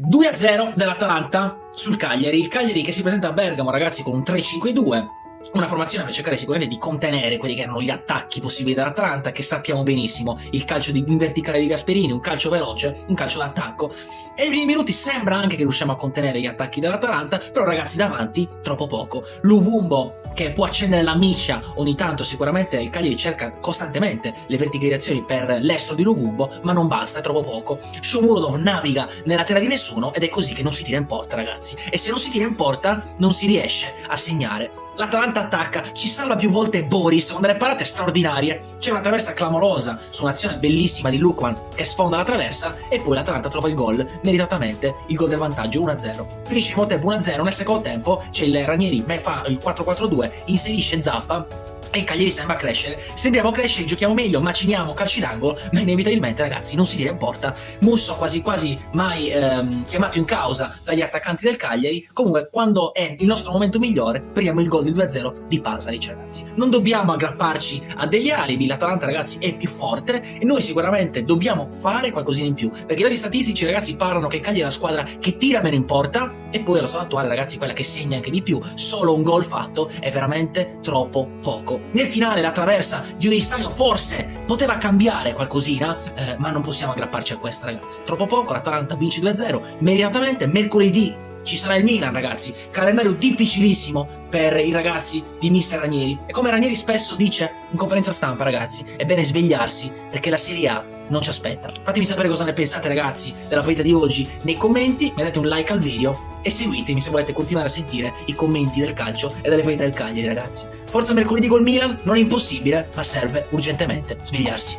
2-0 dell'Atalanta sul Cagliari. Il Cagliari che si presenta a Bergamo, ragazzi, con un 3-5-2. Una formazione per cercare sicuramente di contenere quelli che erano gli attacchi possibili dell'Atalanta, che sappiamo benissimo, il calcio in verticale di Gasperini, un calcio veloce, un calcio d'attacco. E nei primi minuti sembra anche che riusciamo a contenere gli attacchi dell'Atalanta, però ragazzi davanti troppo poco. Luvumbo che può accendere la miccia ogni tanto, sicuramente il Cagliari cerca costantemente le verticalizzazioni per l'estero di Luvumbo, ma non basta, è troppo poco. Shomurodov naviga nella terra di nessuno ed è così che non si tira in porta, ragazzi. E se non si tira in porta non si riesce a segnare. L'Atalanta attacca, ci salva più volte Boris con delle parate straordinarie, c'è una traversa clamorosa su un'azione bellissima di Lukman che sfonda la traversa e poi l'Atalanta trova il gol, meritatamente il gol del vantaggio 1-0. Finisce il primo tempo 1-0, nel secondo tempo c'è il Ranieri, fa il 4-4-2, inserisce Zappa e il Cagliari sembra crescere. Sembriamo crescere, giochiamo meglio, maciniamo calci d'angolo, ma inevitabilmente, ragazzi, non si tira in porta. Musso quasi quasi mai chiamato in causa dagli attaccanti del Cagliari. Comunque, quando è il nostro momento migliore, prendiamo il gol del 2-0 di Pasalic, ragazzi. Non dobbiamo aggrapparci a degli alibi, l'Atalanta, ragazzi, è più forte e noi sicuramente dobbiamo fare qualcosina in più, perché i dati statistici, ragazzi, parlano che il Cagliari è la squadra che tira meno in porta e poi allo stato attuale, ragazzi, quella che segna anche di più. Solo un gol fatto è veramente troppo poco. Nel finale la traversa di Udinese forse poteva cambiare qualcosina, ma non possiamo aggrapparci a questo, ragazzi. Troppo poco, l'Atalanta vince 2-0, meritatamente. Mercoledì ci sarà il Milan, ragazzi, calendario difficilissimo per i ragazzi di mister Ranieri. E come Ranieri spesso dice in conferenza stampa, ragazzi, è bene svegliarsi perché la Serie A non ci aspetta. Fatemi sapere cosa ne pensate, ragazzi, della partita di oggi nei commenti, mettete un like al video e seguitemi se volete continuare a sentire i commenti del calcio e delle partite del Cagliari, ragazzi. Forza mercoledì col Milan, non è impossibile, ma serve urgentemente svegliarsi.